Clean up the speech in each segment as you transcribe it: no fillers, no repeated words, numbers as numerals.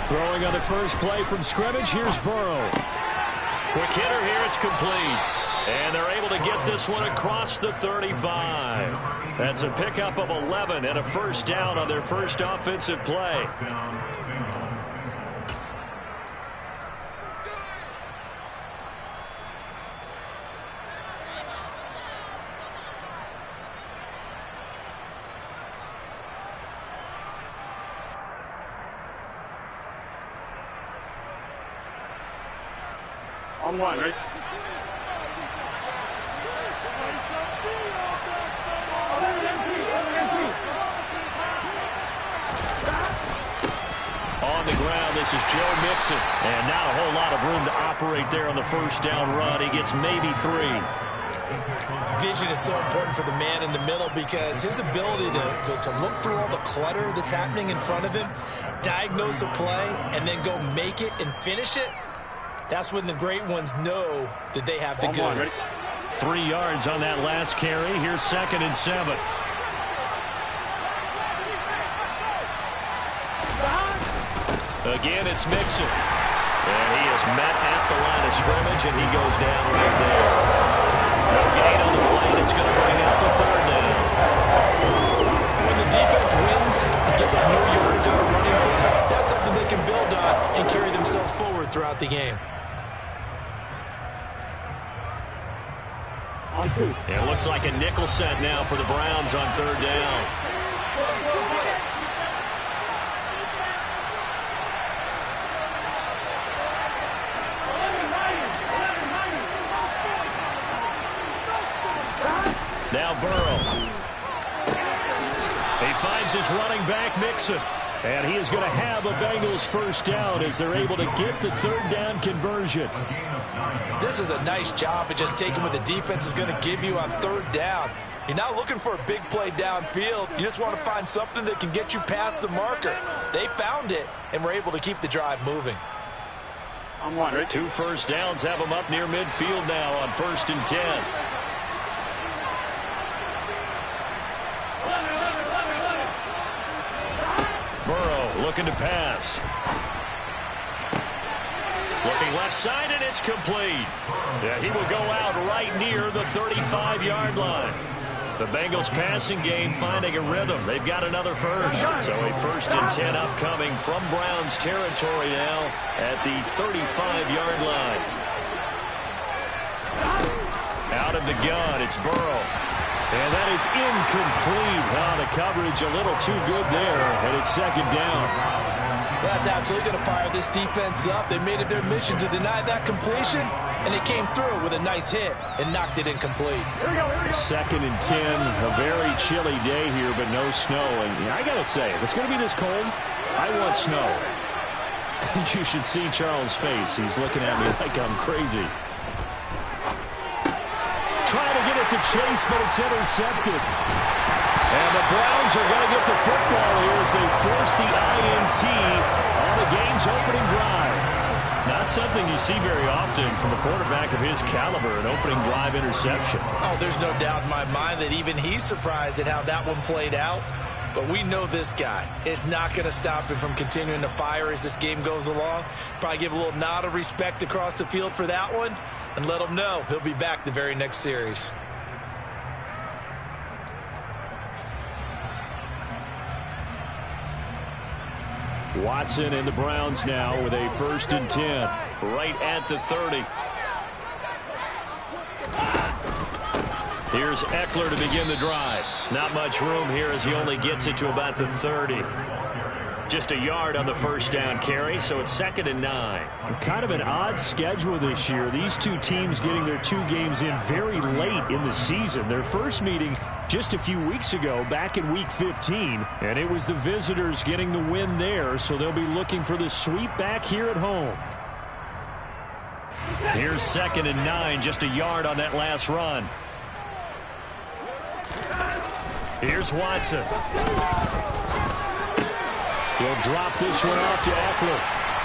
Throwing on the first play from scrimmage, here's Burrow. Quick hitter here, it's complete. And they're able to get this one across the 35. That's a pickup of 11 and a first down on their first offensive play. On one, right? On the ground, this is Joe Mixon. And not a whole lot of room to operate there on the first down run. He gets maybe 3. Vision is so important for the man in the middle because his ability to look through all the clutter that's happening in front of him, diagnose a play, and then go make it and finish it, that's when the great ones know that they have the goods. 3 yards on that last carry. Here's 2nd and 7. Again, it's Mixon. And he is met at the line of scrimmage, and he goes down right there. No gain on the play, and it's going to bring out the 3rd down. When the defense wins and gets a new yardage on a running play, that's something they can build on and carry themselves forward throughout the game. It looks like a nickel set now for the Browns on 3rd down. Now Burrow. He finds his running back, Mixon. And he is going to have a Bengals first down as they're able to get the 3rd down conversion. This is a nice job of just taking what the defense is going to give you on 3rd down. You're not looking for a big play downfield. You just want to find something that can get you past the marker. They found it and were able to keep the drive moving. I'm one, right? 2 first downs have them up near midfield now on 1st and 10. Burrow looking to pass. Looking left side, and it's complete. Yeah, he will go out right near the 35-yard line. The Bengals passing game finding a rhythm. They've got another first. So a 1st and 10 upcoming from Browns territory now at the 35-yard line. Out of the gun, it's Burrow. And that is incomplete. The coverage a little too good there, and it's 2nd down. That's absolutely going to fire this defense up. They made it their mission to deny that completion, and it came through with a nice hit and knocked it incomplete. 2nd and 10, a very chilly day here, but no snow. And I got to say, if it's going to be this cold, I want snow. You should see Charles' face. He's looking at me like I'm crazy. Trying to get it to Chase, but it's intercepted. And the Browns are going to get the football here as they force the INT on the game's opening drive. Not something you see very often from a quarterback of his caliber, an opening drive interception. Oh, there's no doubt in my mind that even he's surprised at how that one played out. But we know this guy is not going to stop him from continuing to fire as this game goes along. Probably give a little nod of respect across the field for that one and let him know he'll be back the very next series. Watson and the Browns now with a 1st and 10 right at the 30. Here's Eckler to begin the drive. Not much room here as he only gets it to about the 30. Just a yard on the first down carry, so it's 2nd and 9. Kind of an odd schedule this year. These two teams getting their 2 games in very late in the season. Their first meeting just a few weeks ago, back in Week 15, and it was the visitors getting the win there, so they'll be looking for the sweep back here at home. Here's 2nd and 9, just a yard on that last run. Here's Watson. He'll drop this one off to Eckler.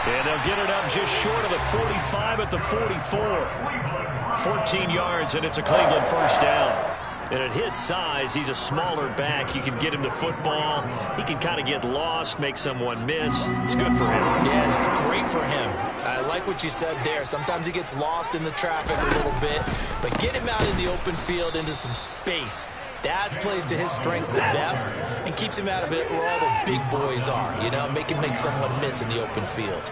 And they'll get it up just short of the 45 at the 44. 14 yards, and it's a Cleveland first down. And at his size, he's a smaller back. You can get him the football. He can kind of get lost, make someone miss. It's good for him. Yeah, it's great for him. I like what you said there. Sometimes he gets lost in the traffic a little bit, but get him out in the open field into some space. That plays to his strengths the best and keeps him out of it where all the big boys are, you know, make him make someone miss in the open field.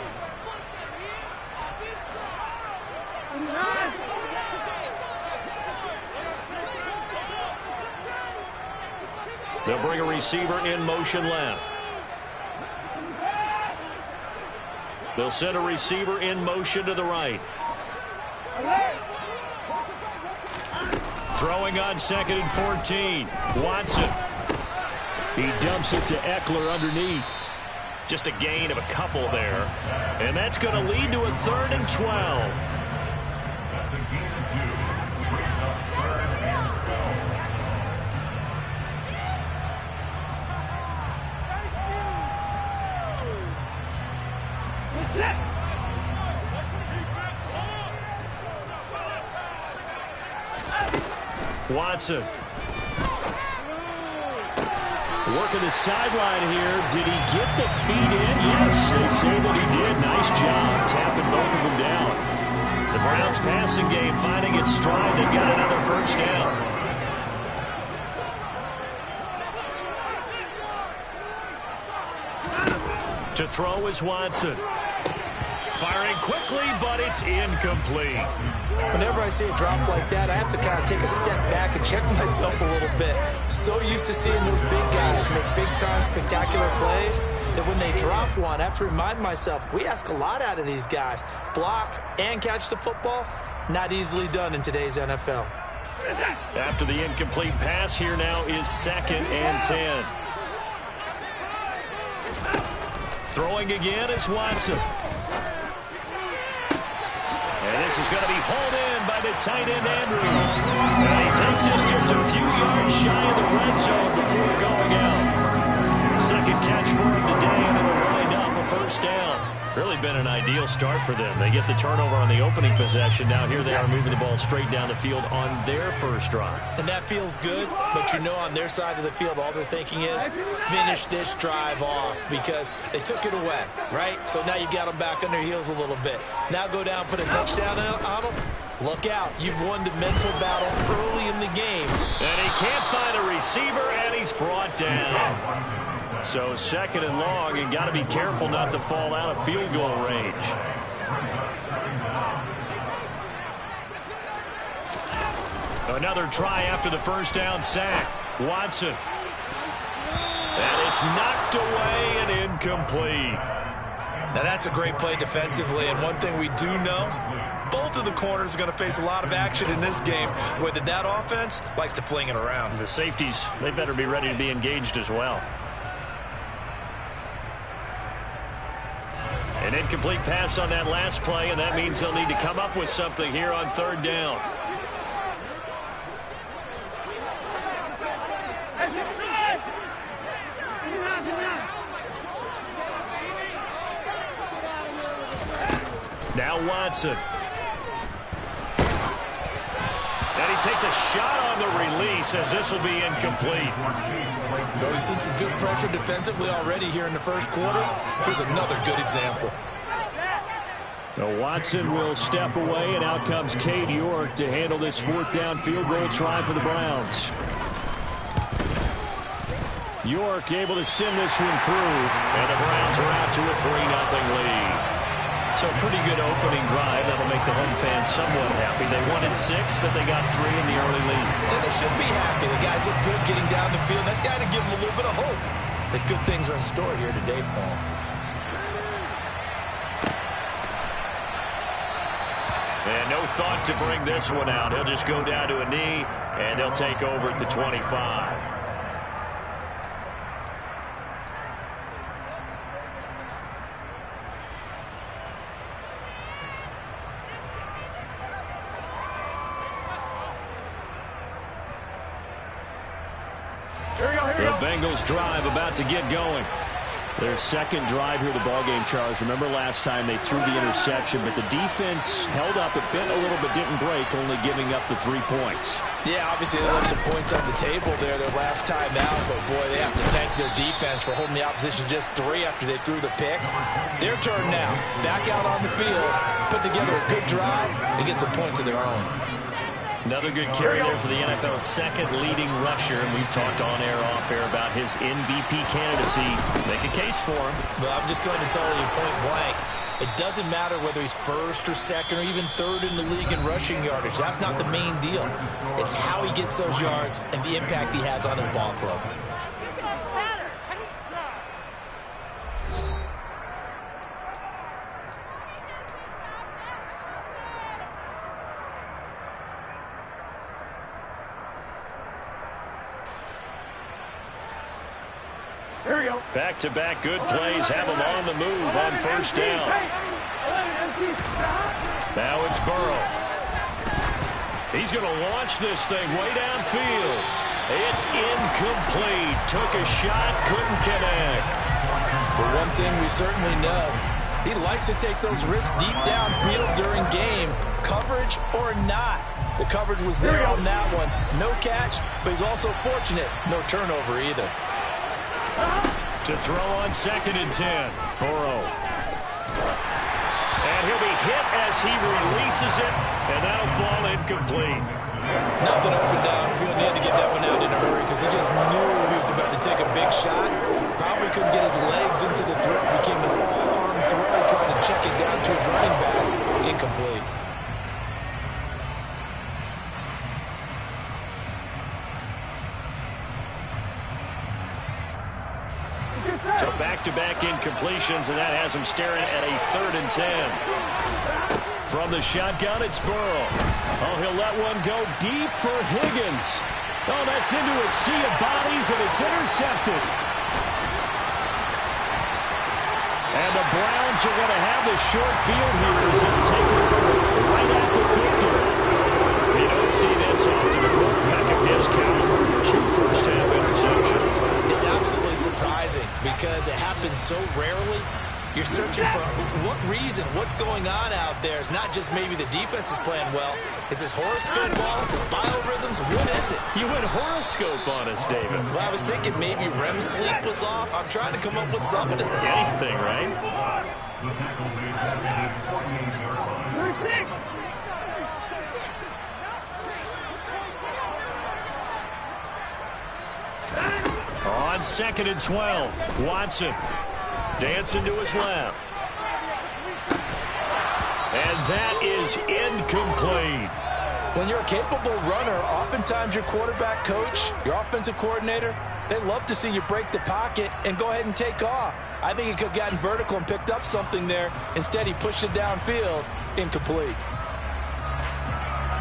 They'll bring a receiver in motion left. They'll send a receiver in motion to the right. Throwing on 2nd and 14. Watson. He dumps it to Eckler underneath. Just a gain of a couple there. And that's going to lead to a 3rd and 12. Watson. Working the sideline here. Did he get the feet in? Yes, they say that he did. Nice job tapping both of them down. The Browns passing game finding its stride. They've got another 1st down. To throw is Watson. Firing quickly, but it's incomplete. Whenever I see a drop like that, I have to kind of take a step back and check myself a little bit. So used to seeing those big guys make big-time spectacular plays that when they drop one, I have to remind myself, we ask a lot out of these guys. Block and catch the football, not easily done in today's NFL. After the incomplete pass, here now is 2nd and 10. Throwing again is Watson. And this is going to be hauled in by the tight end, Andrews. And he takes this just a few yards shy of the red zone before going out. 2nd catch for him today, and it'll wind up a 1st down. Really been an ideal start for them. They get the turnover on the opening possession. Now here they are moving the ball straight down the field on their 1st drive. And that feels good, but you know on their side of the field, all they're thinking is finish this drive off because they took it away, right? So now you got them back on their heels a little bit. Now go down, put a touchdown on them. Look out. You've won the mental battle early in the game. And he can't find a receiver, and he's brought down. So 2nd and long, and got to be careful not to fall out of field goal range. Another try after the 1st down sack. Watson. And it's knocked away and incomplete. Now that's a great play defensively, and one thing we do know, both of the corners are going to face a lot of action in this game, the way that offense likes to fling it around. The safeties, they better be ready to be engaged as well. An incomplete pass on that last play, and that means they'll need to come up with something here on 3rd down. Now Watson. And he takes a shot on the release as this will be incomplete. So we've seen some good pressure defensively already here in the 1st quarter. Here's another good example. Now Watson will step away, and out comes Cade York to handle this 4th down field goal try for the Browns. York able to send this one through, and the Browns are out to a 3-0 lead. So a pretty good opening drive. That'll make the home fans somewhat happy. They wanted 6, but they got 3 in the early lead. And they should be happy. The guys look good getting down the field. That's got to give them a little bit of hope that good things are in store here today for them. And no thought to bring this one out. He'll just go down to a knee, and they'll take over at the 25. The Bengals drive about to get going. Their second drive here, the ballgame, Charles. Remember last time they threw the interception, but the defense held up. It bent a little but didn't break, only giving up the 3 points. Yeah, obviously they left some points on the table there their last time out, but boy, they have to thank their defense for holding the opposition just 3 after they threw the pick. Their turn now. Back out on the field, put together a good drive, and get some points of their own. Another good carry there for the NFL's second leading rusher, and we've talked on air, off air about his MVP candidacy. Make a case for him. Well, I'm just going to tell you point blank, it doesn't matter whether he's first or second or even third in the league in rushing yardage. That's not the main deal. It's how he gets those yards and the impact he has on his ball club. Back-to-back good plays have him on the move on first down. Now it's Burrow. He's going to launch this thing way downfield. It's incomplete. Took a shot, couldn't connect. But one thing we certainly know, he likes to take those risks deep downfield during games, coverage or not. The coverage was there on that one. No catch, but he's also fortunate. No turnover either. To throw on 2nd and 10. Burrow. And he'll be hit as he releases it, and that'll fall incomplete. Nothing open downfield. He had to get that one out in a hurry because he just knew he was about to take a big shot. Probably couldn't get his legs into the throw. Became an all-arm throw, trying to check it down to his running back. Incomplete. So back-to-back incompletions, and that has him staring at a 3rd and 10. From the shotgun, it's Burrow. Oh, he'll let one go deep for Higgins. Oh, that's into a sea of bodies, and it's intercepted. And the Browns are going to have the short field here as they take it right at the 50. You don't see this often. The quarterback of his caliber, 2 first-half interceptions. It's absolutely surprising because it happens so rarely. You're searching for what reason, what's going on out there. It's not just maybe the defense is playing well. Is this horoscope ball? Is biorhythms? What is it? You went horoscope on us, David. Well, I was thinking maybe REM sleep was off. I'm trying to come up with something. Anything, right? On 2nd and 12, Watson dancing to his left. And that is incomplete. When you're a capable runner, oftentimes your quarterback coach, your offensive coordinator, they love to see you break the pocket and go ahead and take off. I think he could have gotten vertical and picked up something there. Instead, he pushed it downfield. Incomplete.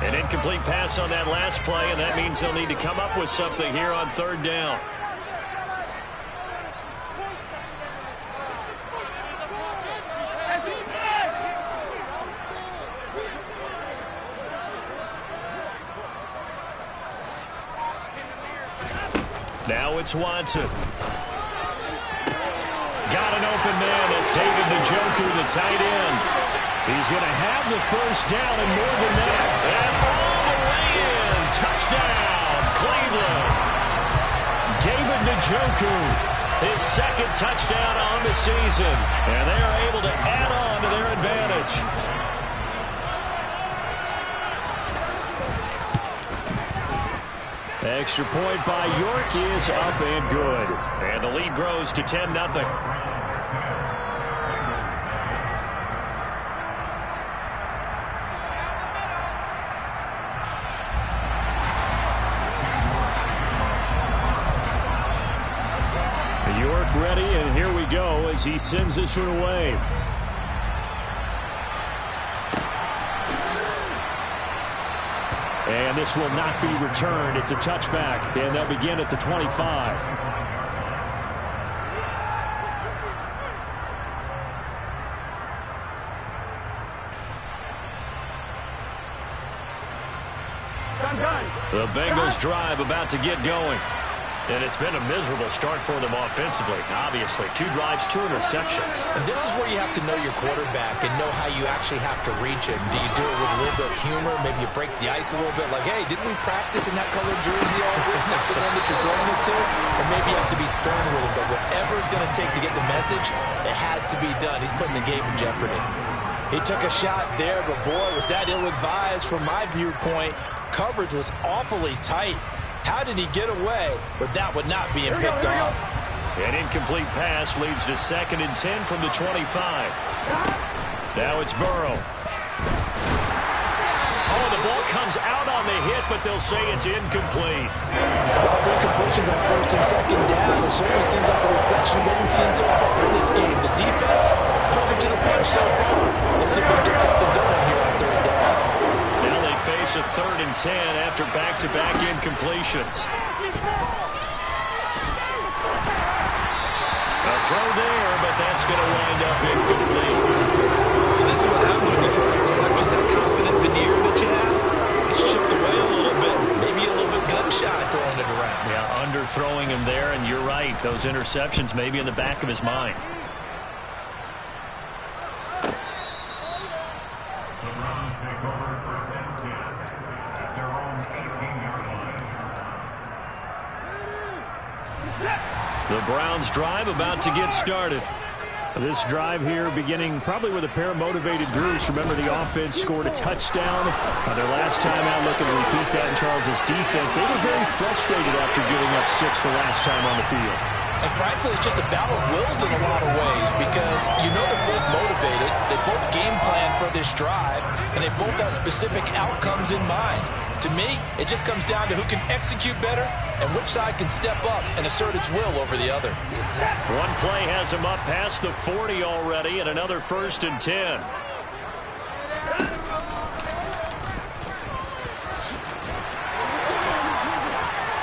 An incomplete pass on that last play, and that means they'll need to come up with something here on 3rd down. Now it's Watson. Got an open man. It's David Njoku, the tight end. He's going to have the first down and more than that. And all the way in. Touchdown, Cleveland. David Njoku, his 2nd touchdown on the season. And they are able to add on to their advantage. Extra point by York is up and good. And the lead grows to 10-0. York ready, and here we go as he sends this one away. And this will not be returned. It's a touchback, and they'll begin at the 25. The Bengals drive about to get going. And it's been a miserable start for them offensively, obviously. 2 drives, 2 interceptions. And this is where you have to know your quarterback and know how you actually have to reach him. Do you do it with a little bit of humor? Maybe you break the ice a little bit, like, hey, didn't we practice in that colored jersey all week? Not the one that you're throwing it to? Or maybe you have to be stern with him. But whatever it's going to take to get the message, it has to be done. He's putting the game in jeopardy. He took a shot there, but boy, was that ill-advised from my viewpoint. Coverage was awfully tight. How did he get away with that one not being picked off? An incomplete pass leads to 2nd and 10 from the 25. Now it's Burrow. Oh, the ball comes out on the hit, but they'll say it's incomplete. 3 completions on 1st and 2nd down. It certainly seems like a reflection of what we've seen so far in this game. The defense, talking to the punch so far. Let's see if we can get something going here on 3rd down. Now they face a 3rd and 10 after back-to-back incompletions. A throw there, but that's going to wind up incomplete. So this is what happens when you throw interceptions. That confident veneer that you have, it's chipped away a little bit. Maybe a little bit gun-shy throwing it around. Yeah, underthrowing him there, and you're right. Those interceptions may be in the back of his mind. The Browns drive about to get started. This drive here beginning probably with a pair of motivated groups. Remember, the offense scored a touchdown their last time out, looking to repeat that in Charles' defense. They were very frustrated after giving up 6 the last time on the field. And frankly, it's just a battle of wills in a lot of ways because you know they're both motivated. They both game plan for this drive, and they both have specific outcomes in mind. To me, it just comes down to who can execute better and which side can step up and assert its will over the other. One play has him up past the 40 already, and another 1st and 10.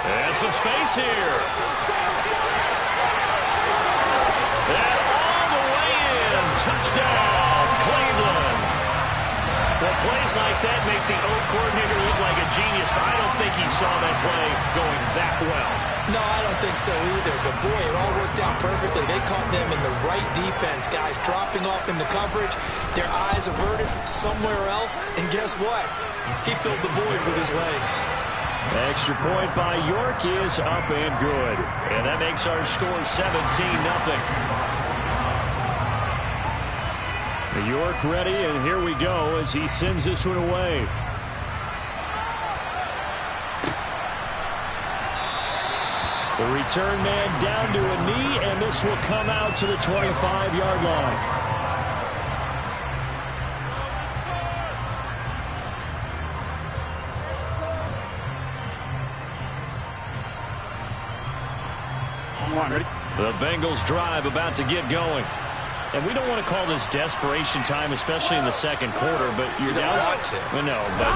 And some space here. And all the way in. Touchdown, Cleveland. Well, plays like that make the O coordinator look like a genius, but I don't think he saw that play going that well. No, I don't think so either, but boy, it all worked out perfectly. They caught them in the right defense, guys dropping off into coverage, their eyes averted somewhere else, and guess what? He filled the void with his legs. Extra point by York is up and good. And that makes our score 17-0. York ready, and here we go as he sends this one away. The return man down to a knee, and this will come out to the 25-yard line. The Bengals drive about to get going. And we don't want to call this desperation time, especially in the second quarter, but you're down. Want to. No, but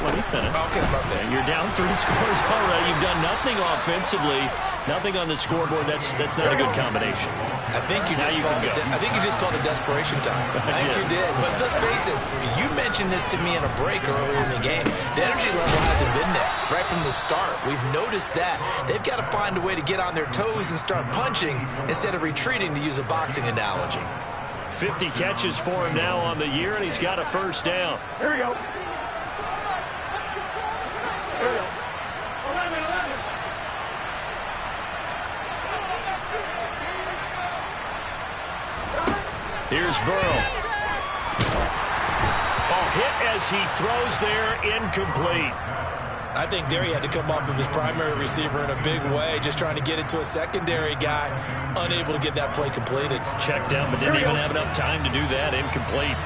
let me finish. Okay, perfect. You're down 3 scores already. You've done nothing offensively, nothing on the scoreboard. That's not a good combination. I think you just called it desperation time. I think you did. But let's face it, you mentioned this to me in a break earlier in the game. The energy level hasn't been there right from the start. We've noticed that. They've got to find a way to get on their toes and start punching instead of retreating, to use a boxing analogy. 50 catches for him now on the year, and he's got a 1st down. Here we go. Here we go. Here's Burrow. Oh, hit as he throws there, incomplete. I think there he had to come off of his primary receiver in a big way, just trying to get it to a secondary guy, unable to get that play completed. Checked down, but didn't even have enough time to do that. Incomplete.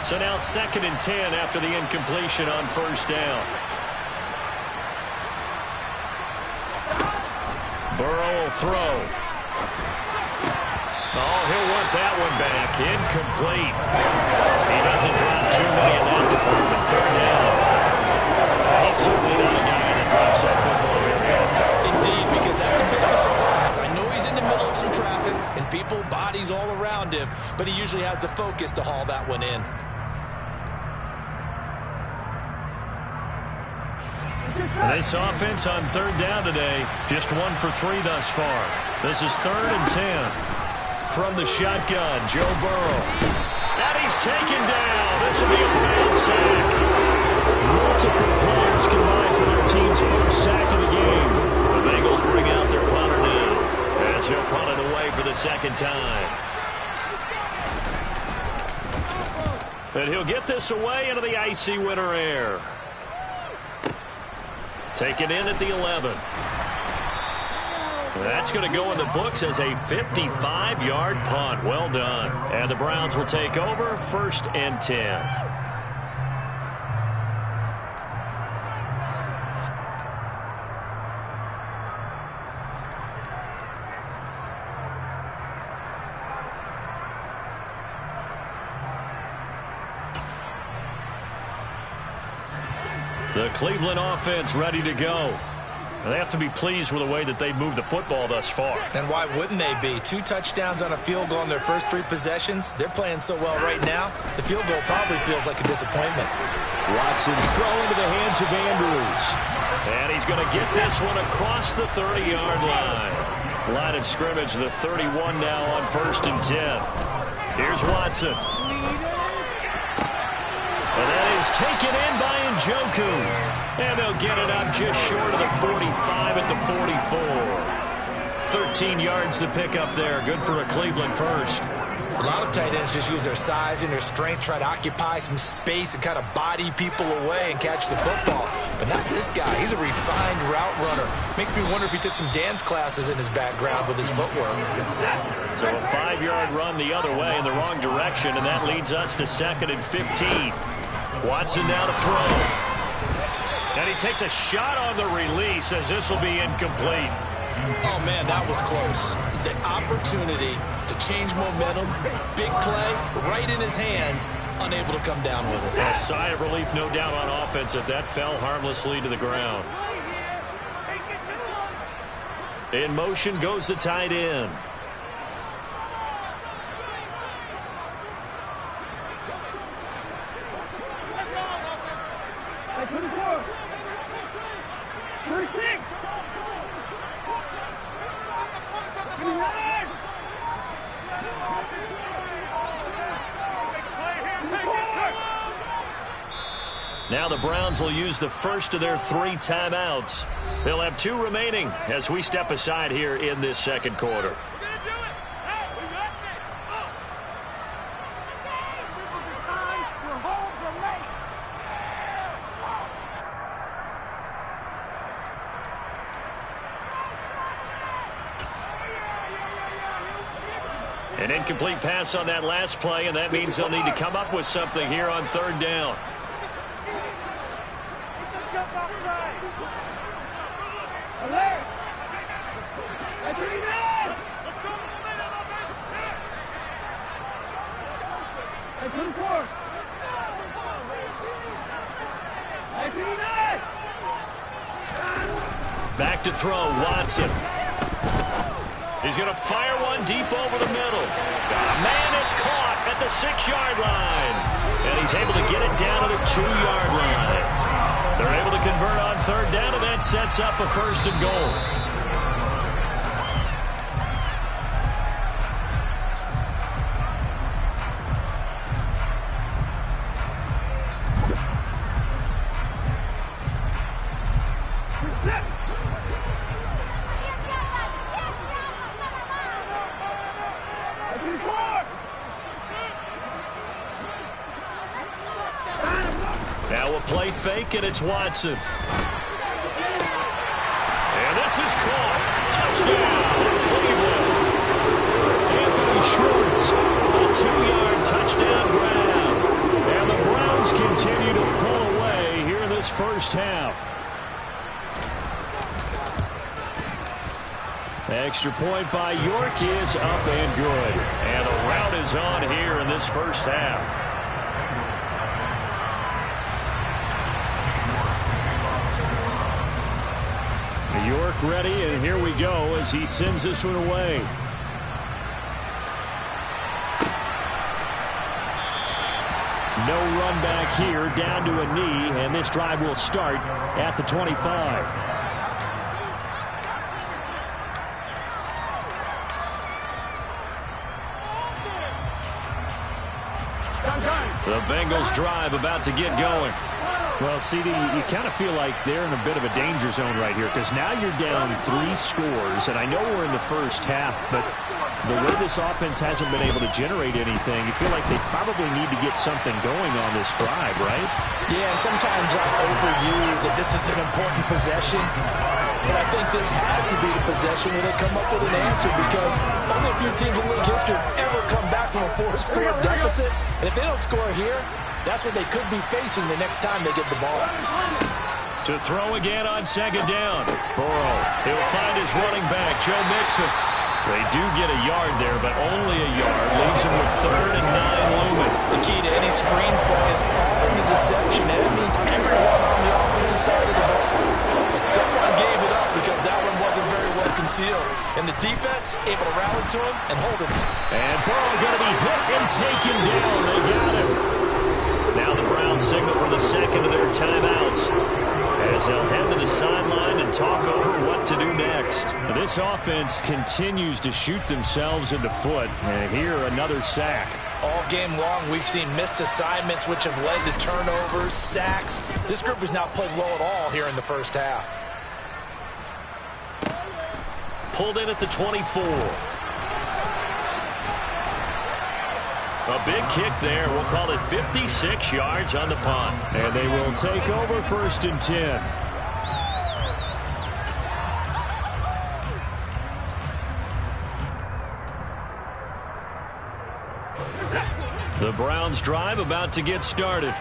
So now 2nd and 10 after the incompletion on 1st down. Burrow will throw. Oh, he'll want that one back. Incomplete. He doesn't drop too many in that department. 3rd down. He's certainly not a guy that drops that football very often. Indeed, because that's a bit of a surprise. I know he's in the middle of some traffic and people, bodies all around him, but he usually has the focus to haul that one in. And this offense on third down today, just 1 for 3 thus far. This is 3rd and 10. From the shotgun, Joe Burrow. And he's taken down. This will be a bad sack. Multiple players combined for their team's first sack of the game. The Bengals bring out their punter now, as he'll punt it away for the second time. And he'll get this away into the icy winter air. Taken in at the 11. That's going to go in the books as a 55-yard punt. Well done. And the Browns will take over 1st and 10. The Cleveland offense ready to go. And they have to be pleased with the way that they've moved the football thus far. And why wouldn't they be? 2 touchdowns on a field goal in their first 3 possessions. They're playing so well right now, the field goal probably feels like a disappointment. Watson's throw into the hands of Andrews. And he's going to get this one across the 30-yard line. Line of scrimmage, the 31 now on 1st and 10. Here's Watson. And that is taken in by Njoku. And they'll get it up just short of the 45 at the 44. 13 yards to pick up there. Good for a Cleveland first. A lot of tight ends just use their size and their strength, try to occupy some space and kind of body people away and catch the football. But not this guy. He's a refined route runner. Makes me wonder if he took some dance classes in his background with his footwork. So a 5-yard run the other way in the wrong direction, and that leads us to 2nd and 15. Watson now to throw. And he takes a shot on the release as this will be incomplete. Oh, man, that was close. The opportunity to change momentum, big play, right in his hands, unable to come down with it. A sigh of relief, no doubt, on offense that that fell harmlessly to the ground. In motion goes the tight end. Now the Browns will use the first of their 3 timeouts. They'll have 2 remaining as we step aside here in this second quarter. An incomplete pass on that last play, and that means they'll need to come up with something here on 3rd down. Back to throw, Watson. He's going to fire one deep over the middle. Man, it's caught at the 6-yard line. And he's able to get it down to the 2-yard line. They're able to convert on 3rd down, and that sets up a 1st and goal. Now a play fake, and it's Watson. And this is caught. Touchdown, Cleveland. Anthony Schwartz, a 2-yard touchdown grab. And the Browns continue to pull away here in this first half. Extra point by York is up and good. And the rout is on here in this first half. York ready, and here we go as he sends this one away. No run back here, down to a knee, and this drive will start at the 25. The Bengals drive about to get going. Well, CD, you kind of feel like they're in a bit of a danger zone right here because now you're down 3 scores, and I know we're in the first half, but the way this offense hasn't been able to generate anything, you feel like they probably need to get something going on this drive, right? Yeah, and sometimes I overuse that this is an important possession, but I think this has to be the possession where they come up with an answer because only a few teams in league history have ever come back from a 4-score deficit, and if they don't score here, that's what they could be facing the next time they get the ball. To throw again on second down. Burrow, he'll find his running back, Joe Mixon. They do get a yard there, but only a yard. Leaves him with 3rd and 9 looming. The key to any screen play is all in the deception. And it means everyone on the offensive side of the ball. But someone gave it up because that one wasn't very well concealed. And the defense able to rally to him and hold him. And Burrow going to be hit and taken down. They got him. Now the Browns signal for the second of their timeouts as they'll head to the sideline and talk over what to do next. This offense continues to shoot themselves in the foot. And here, another sack. All game long, we've seen missed assignments, which have led to turnovers, sacks. This group has not played well at all here in the first half. Pulled in at the 24. A big kick there. We'll call it 56 yards on the punt. And they will take over 1st and 10. The Browns drive about to get started.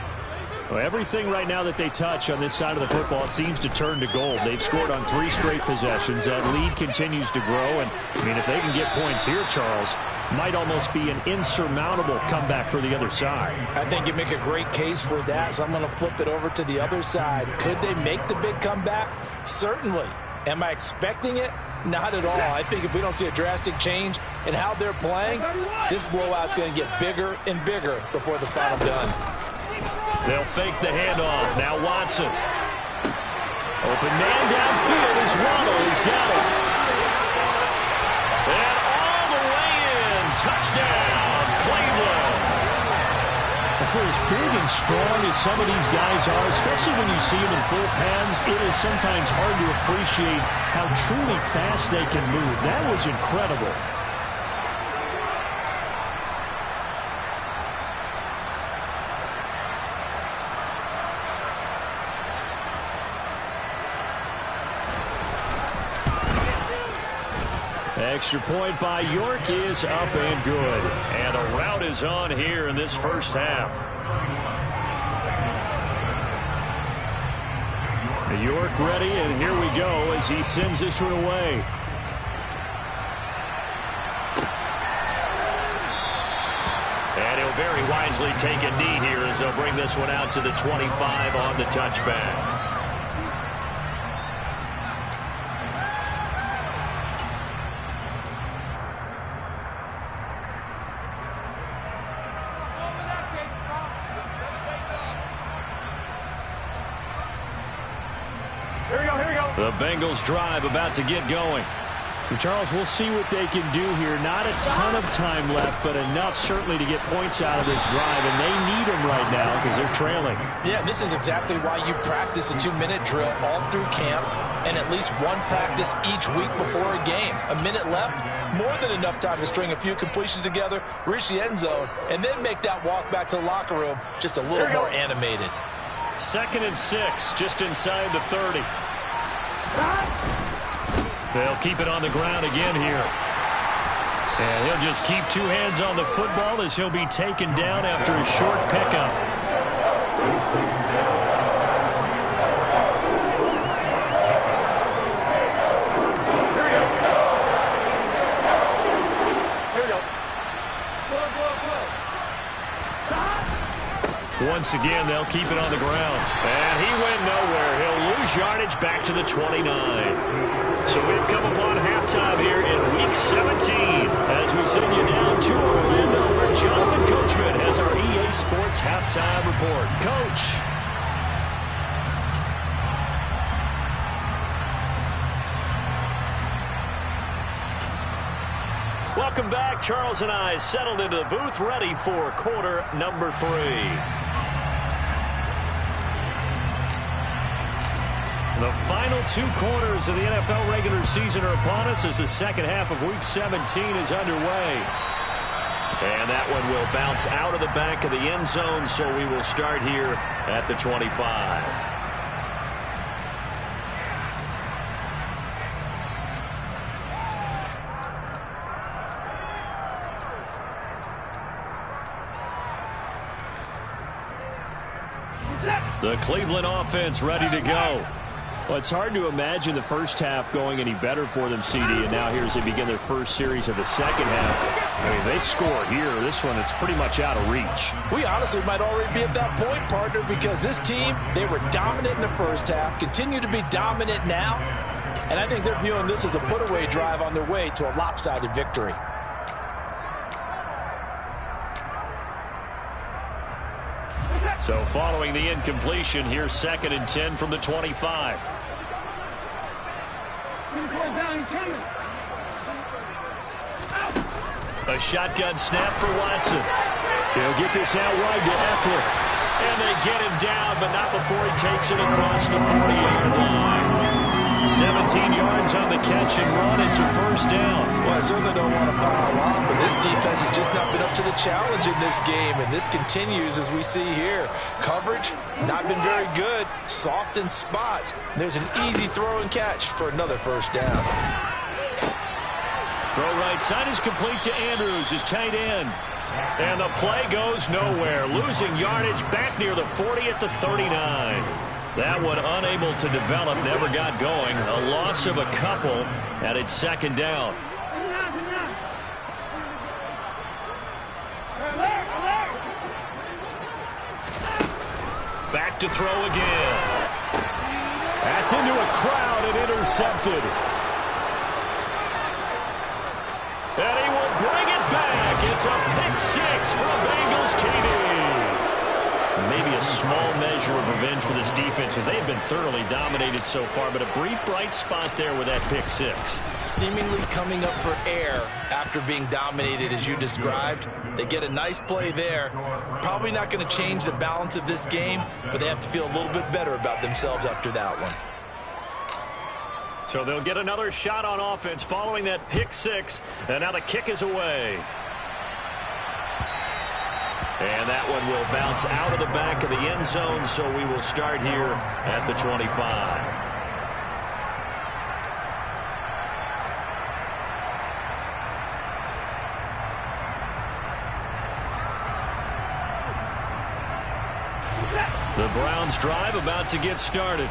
Well, everything right now that they touch on this side of the football, it seems to turn to gold. They've scored on 3 straight possessions. That lead continues to grow. And, I mean, if they can get points here, Charles, might almost be an insurmountable comeback for the other side. I think you make a great case for that, so I'm going to flip it over to the other side. Could they make the big comeback? Certainly. Am I expecting it? Not at all. I think if we don't see a drastic change in how they're playing, this blowout's going to get bigger and bigger before the final done. They'll fake the handoff. Now Watson. Open man downfield as Waddle has got it. And all the way in. Touchdown, Cleveland. For as big and strong as some of these guys are, especially when you see them in full pads, it is sometimes hard to appreciate how truly fast they can move. That was incredible. Extra point by York is up and good. And a rout is on here in this first half. York ready, and here we go as he sends this one away. And he'll very wisely take a knee here as they'll bring this one out to the 25 on the touchback. The Bengals drive about to get going. And Charles, we'll see what they can do here. Not a ton of time left, but enough certainly to get points out of this drive, and they need them right now because they're trailing. Yeah, this is exactly why you practice a 2-minute drill all through camp and at least one practice each week before a game. A minute left, more than enough time to string a few completions together, reach the end zone, and then make that walk back to the locker room just a little more animated. 2nd and 6, just inside the 30. They'll keep it on the ground again here. And he'll just keep 2 hands on the football as he'll be taken down after a short pickup. Once again, they'll keep it on the ground. And he went nowhere. He'll lose yardage back to the 29. So we've come upon halftime here in Week 17 as we send you down to Orlando where Jonathan Coachman has our EA Sports Halftime Welcome back. Charles and I settled into the booth, ready for quarter number 3. The final 2 quarters of the NFL regular season are upon us as the second half of Week 17 is underway. And that one will bounce out of the back of the end zone, so we will start here at the 25. The Cleveland offense ready to go. Well, it's hard to imagine the first half going any better for them, CD, and now here as they begin their first series of the second half. I mean, they score here. This one, it's pretty much out of reach. We honestly might already be at that point, partner, because this team, they were dominant in the first half, continue to be dominant now, and I think they're viewing this as a put-away drive on their way to a lopsided victory. So following the incompletion, here's 2nd and 10 from the 25. A shotgun snap for Watson. He'll get this out wide to Eckler. And they get him down, but not before he takes it across the 40-yard line. 17 yards on the catch and run. It's a first down. Well, I certainly don't want to pile on, but this defense has just not been up to the challenge in this game, and this continues as we see here. Coverage, not been very good. Soft in spots. There's an easy throw and catch for another first down. Throw right side is complete to Andrews, his tight end. And the play goes nowhere. Losing yardage back near the 40 at the 39. That one unable to develop, never got going. A loss of a couple, and it's 2nd down. Back to throw again. That's into a crowd and intercepted. And he will bring it back. It's a pick 6 for the Bengals TD. Maybe a small measure of revenge for this defense because they have been thoroughly dominated so far, but a brief bright spot there with that pick 6. Seemingly coming up for air after being dominated as you described. They get a nice play there. Probably not going to change the balance of this game, but they have to feel a little bit better about themselves after that one. So they'll get another shot on offense following that pick 6, and now the kick is away. And that one will bounce out of the back of the end zone, so we will start here at the 25. The Browns drive about to get started.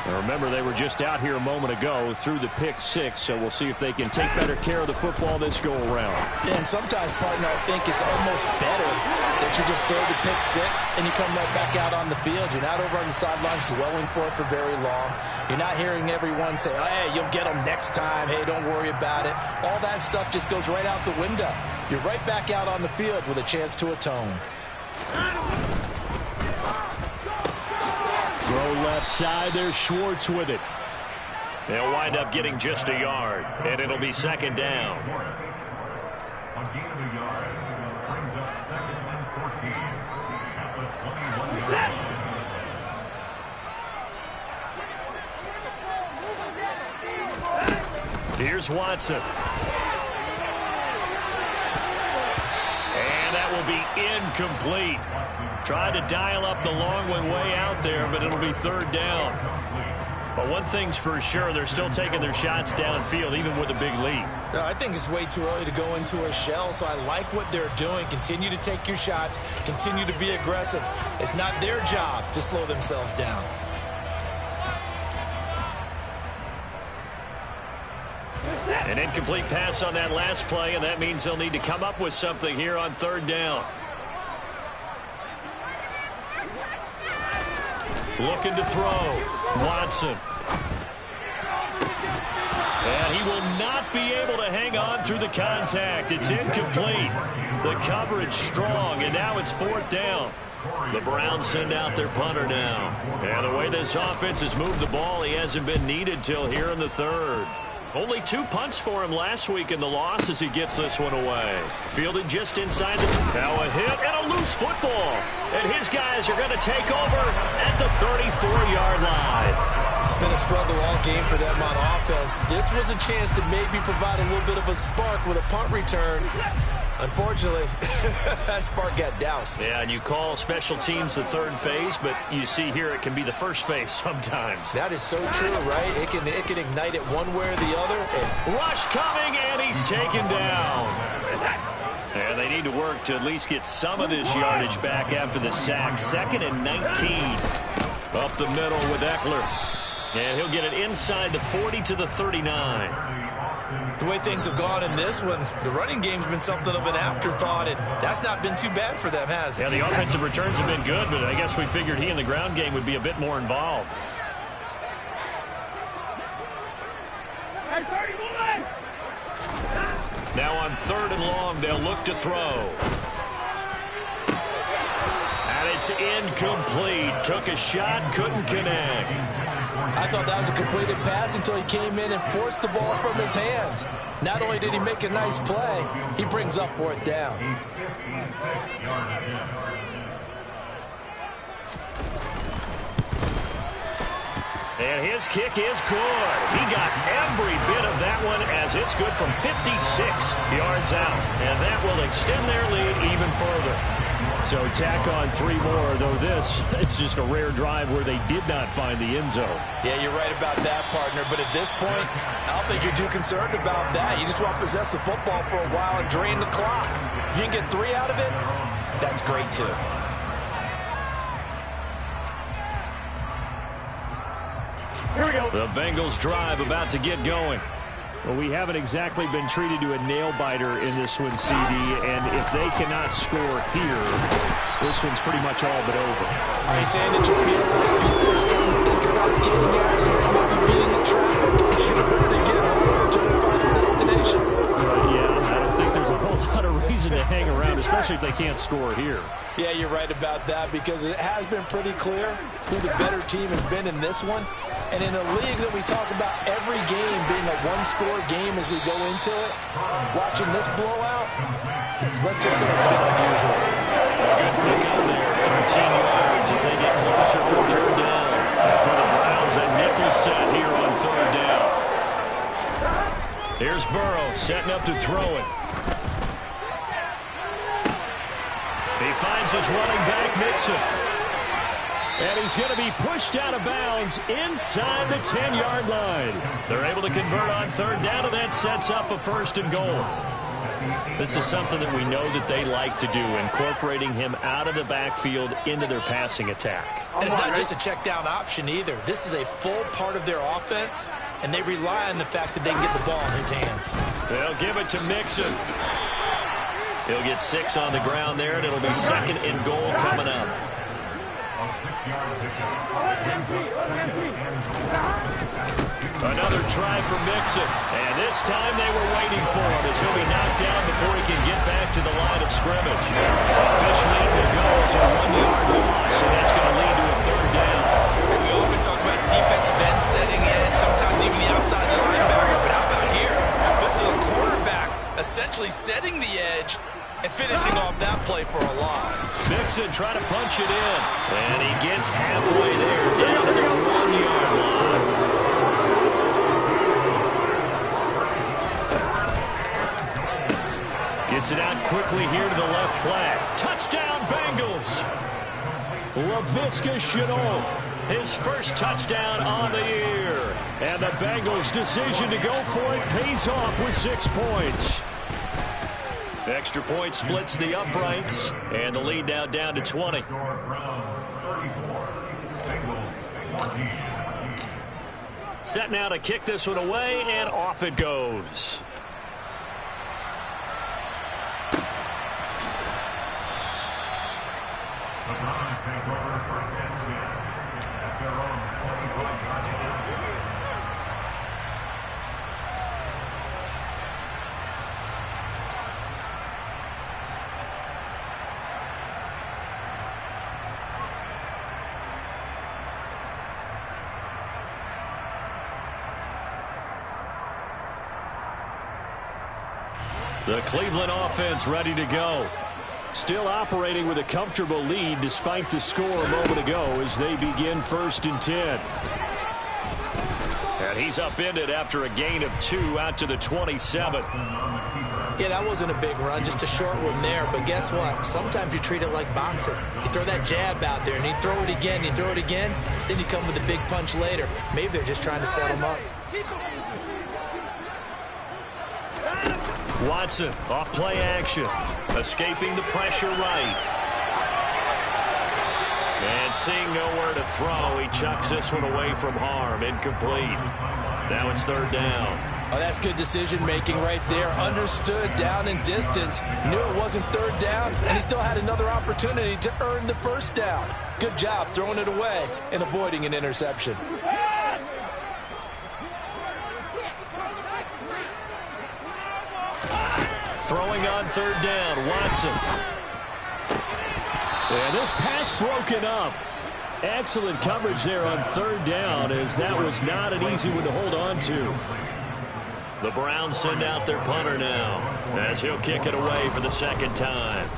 Now remember, they were just out here a moment ago through the pick 6, so we'll see if they can take better care of the football this go-around. Yeah, and sometimes, partner, I think it's almost better that you just throw the pick 6 and you come right back out on the field. You're not over on the sidelines dwelling for it for very long. You're not hearing everyone say, oh, hey, you'll get them next time. Hey, don't worry about it. All that stuff just goes right out the window. You're right back out on the field with a chance to atone. Throw left side, there's Schwartz with it. They'll wind up getting just a yard, and it'll be 2nd down. A gain of a yard brings up 2nd and 14 at the 21-yard line. Here's Watson. And that will be incomplete. Tried to dial up the long way out there, but it'll be 3rd down. But one thing's for sure, they're still taking their shots downfield, even with a big lead. I think it's way too early to go into a shell, so I like what they're doing. Continue to take your shots. Continue to be aggressive. It's not their job to slow themselves down. An incomplete pass on that last play, and that means they'll need to come up with something here on 3rd down. Looking to throw. Watson. And he will not be able to hang on through the contact. It's incomplete. The coverage strong, and now it's 4th down. The Browns send out their punter now. And the way this offense has moved the ball, he hasn't been needed till here in the 3rd. Only 2 punts for him last week in the loss as he gets this one away. Fielded just inside the... Now a hit and a loose football. And his guys are going to take over at the 34-yard line. It's been a struggle all game for them on offense. This was a chance to maybe provide a little bit of a spark with a punt return. Unfortunately, that spark got doused. Yeah, and you call special teams the third phase, but you see here it can be the first phase sometimes. That is so true, right? It can ignite it one way or the other. And rush coming, and he's taken down. And they need to work to at least get some of this yardage back after the sack. 2nd and 19. Up the middle with Eckler. And he'll get it inside the 40 to the 39. The way things have gone in this one, the running game's been something of an afterthought, and that's not been too bad for them, has it? Yeah, the offensive returns have been good, but I guess we figured he in the ground game would be a bit more involved. Now on 3rd and long, they'll look to throw. And it's incomplete. Took a shot, couldn't connect. I thought that was a completed pass until he came in and forced the ball from his hands. Not only did he make a nice play, he brings up 4th down. And his kick is good. He got every bit of that one as it's good from 56 yards out. And that will extend their lead even further. So tack on 3 more, though it's just a rare drive where they did not find the end zone. Yeah, you're right about that, partner. But at this point, I don't think you're too concerned about that. You just want to possess the football for a while and drain the clock. If you can get 3 out of it, that's great, too. Here we go. The Bengals drive about to get going. Well, we haven't exactly been treated to a nail-biter in this one, CD, and if they cannot score here, this one's pretty much all but over. Are you saying that you feel like people are starting to think about getting out of here and maybe beating the traffic in order to get home to their final destination? Yeah, I don't think there's a whole lot of reason to hang around, especially if they can't score here. Yeah, you're right about that because it has been pretty clear who the better team has been in this one. And in a league that we talk about every game being a one-score game as we go into it, watching this blowout, let's just say it's been unusual. Good pick up there, 13 yards as they get closer for 3rd down. For the Browns, a nickel set here on 3rd down. Here's Burrow setting up to throw it. He finds his running back, Mixon. And he's going to be pushed out of bounds inside the 10-yard line. They're able to convert on 3rd down, and that sets up a 1st and goal. This is something that we know that they like to do, incorporating him out of the backfield into their passing attack. And it's not just a check-down option either. This is a full part of their offense, and they rely on the fact that they can get the ball in his hands. They'll give it to Mixon. He'll get 6 on the ground there, and it'll be 2nd and goal coming up. Another try for Mixon. And this time they were waiting for him as he'll be knocked down before he can get back to the line of scrimmage. Officially it will go as a 1-yard loss, so that's going to lead to a 3rd down. We often talk about defensive end setting edge, sometimes even the outside linebackers, but how about here? This is a quarterback essentially setting the edge and finishing off that play for a loss. Mixon trying to punch it in. And he gets halfway there, down to the 1-yard line. Gets it out quickly here to the left flat. Touchdown, Bengals. Laviska Shenault, his first touchdown on the year. And the Bengals' decision to go for it pays off with 6 points. Extra point splits the uprights, and the lead now down to 20. Set now to kick this one away, and off it goes. The Browns take over 1st and 10 at their own 21-yard line. The Cleveland offense ready to go. Still operating with a comfortable lead despite the score a moment ago as they begin 1st and 10. And he's upended after a gain of 2 out to the 27. Yeah, that wasn't a big run, just a short one there. But guess what? Sometimes you treat it like boxing. You throw that jab out there, and you throw it again, you throw it again, then you come with a big punch later. Maybe they're just trying to set him up. Watson, off play action. Escaping the pressure right. And seeing nowhere to throw, he chucks this one away from harm. Incomplete. Now it's 3rd down. Oh, that's good decision-making right there. Understood down and distance. Knew it wasn't 3rd down, and he still had another opportunity to earn the 1st down. Good job throwing it away and avoiding an interception. Throwing on 3rd down, Watson. And this pass broken up. Excellent coverage there on 3rd down, as that was not an easy one to hold on to. The Browns send out their punter now, as he'll kick it away for the 2nd time.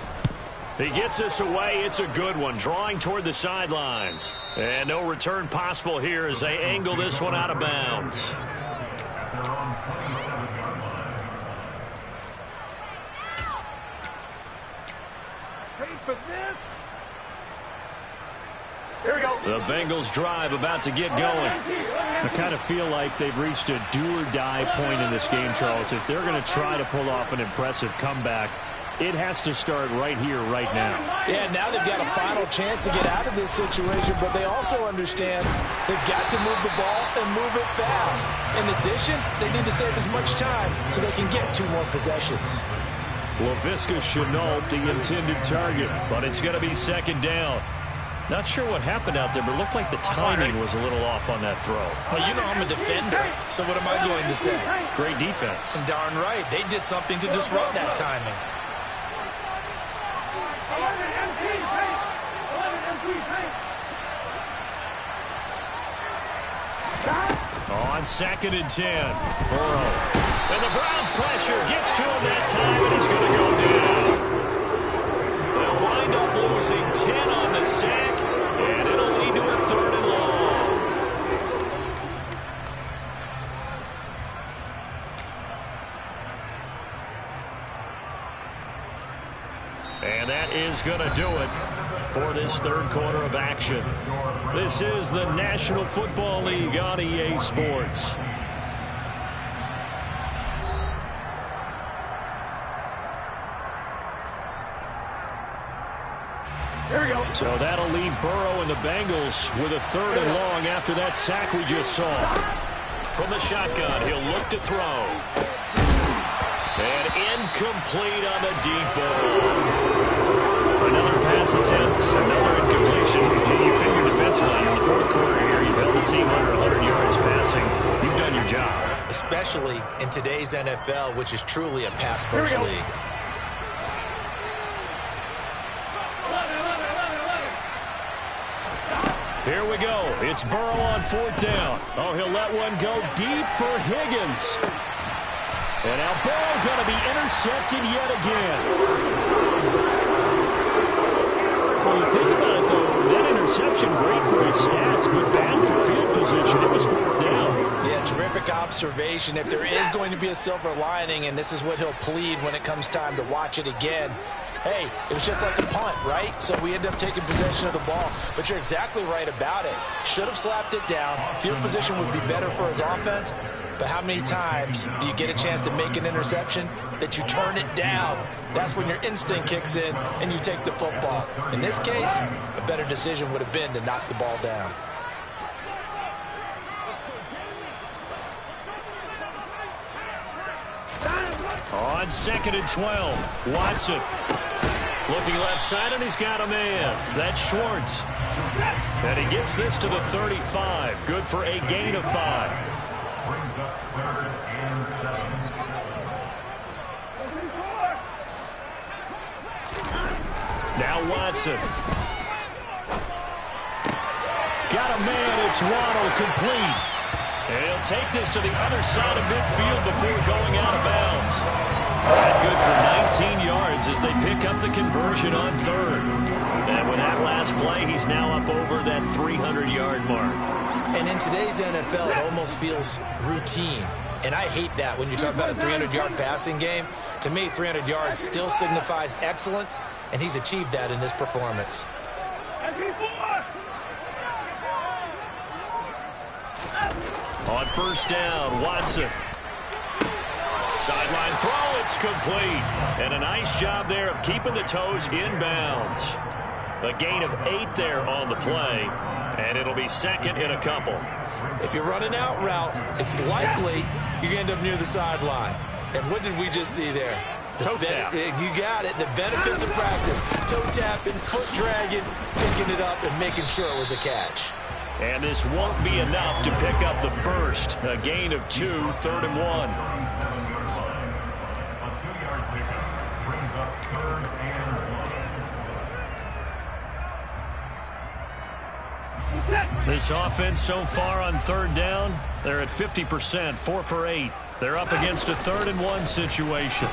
He gets this away. It's a good one, drawing toward the sidelines. And no return possible here as they angle this one out of bounds. For this. Here we go. The Bengals drive about to get going. I kind of feel like they've reached a do-or-die point in this game, Charles. If they're going to try to pull off an impressive comeback, it has to start right here, right now. Yeah, now they've got a final chance to get out of this situation, but they also understand they've got to move the ball and move it fast. In addition, they need to save as much time so they can get 2 more possessions. Laviska Shenault, the intended target, but it's going to be 2nd down. Not sure what happened out there, but it looked like the timing was a little off on that throw. Well, you know I'm a defender, so what am I going to say? Great defense. And darn right, they did something to disrupt that timing. On 2nd and 10, Burrow. And the Browns pressure gets to him that time, and he's going to go down. They'll wind up losing 10 on the sack, and it'll lead to a 3rd and long. And that is going to do it for this 3rd quarter of action. This is the National Football League on EA Sports. So that'll leave Burrow and the Bengals with a 3rd and long after that sack we just saw. From the shotgun, he'll look to throw. And incomplete on the deep ball. Another pass attempt, another incompletion. Gee, you figure defensively in the 4th quarter here, you've held the team under 100 yards passing. You've done your job. Especially in today's NFL, which is truly a pass-first league. Here we go. It's Burrow on 4th down. Oh, he'll let one go deep for Higgins. And now Burrow going to be intercepted yet again. Well, you think about it, though, that interception great for his stats, but bad for field position. It was 4th down. Yeah, terrific observation. If there is going to be a silver lining, and this is what he'll plead when it comes time to watch it again, hey, it was just like a punt, right? So we end up taking possession of the ball. But you're exactly right about it. Should have slapped it down. Field position would be better for his offense. But how many times do you get a chance to make an interception that you turn it down? That's when your instinct kicks in and you take the football. In this case, a better decision would have been to knock the ball down. On 2nd and 12, Watson. Looking left side, and he's got a man. That's Schwartz. And he gets this to the 35. Good for a gain of 5. Brings up 3rd and 7. Now Watson. Got a man. It's Waddle, complete. And he'll take this to the other side of midfield before going out of bounds. And good for 19 yards as they pick up the conversion on third. And with that last play, he's now up over that 300-yard mark. And in today's NFL, it almost feels routine. And I hate that when you talk about a 300-yard passing game. To me, 300 yards still signifies excellence, and he's achieved that in this performance. On first down, Watson. Sideline throw, it's complete. And a nice job there of keeping the toes inbounds. A gain of 8 there on the play, and it'll be second in a couple. If you're running out route, it's likely you're going to end up near the sideline. And what did we just see there? Toe tap. You got it. The benefits of practice. Toe tapping, foot dragging, picking it up, and making sure it was a catch. And this won't be enough to pick up the first. A gain of 2, 3rd and 1. A 2-yard pickup brings up 3rd and 1. This offense so far on third down, they're at 50%, 4 for 8. They're up against a 3rd and 1 situation.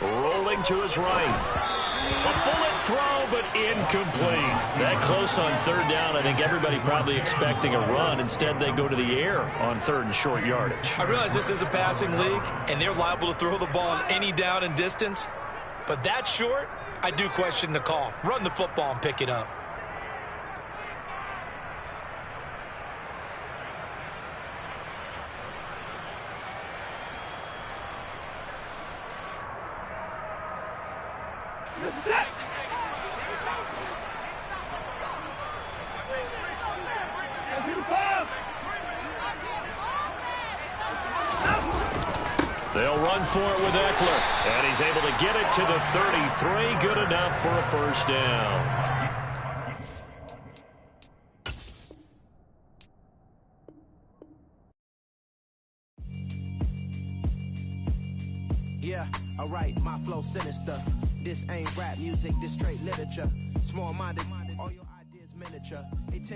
Rolling to his right. A bullet throw, but incomplete. That close on third down, I think everybody probably expecting a run. Instead, they go to the air on 3rd and short yardage. I realize this is a passing league, and they're liable to throw the ball on any down and distance. But that short, I do question the call. Run the football and pick it up. They'll run for it with Eckler, and he's able to get it to the 33. Good enough for a first down. Yeah, alright, my flow sinister. This ain't rap music, this straight literature. Small-minded, all your ideas miniature. They tend to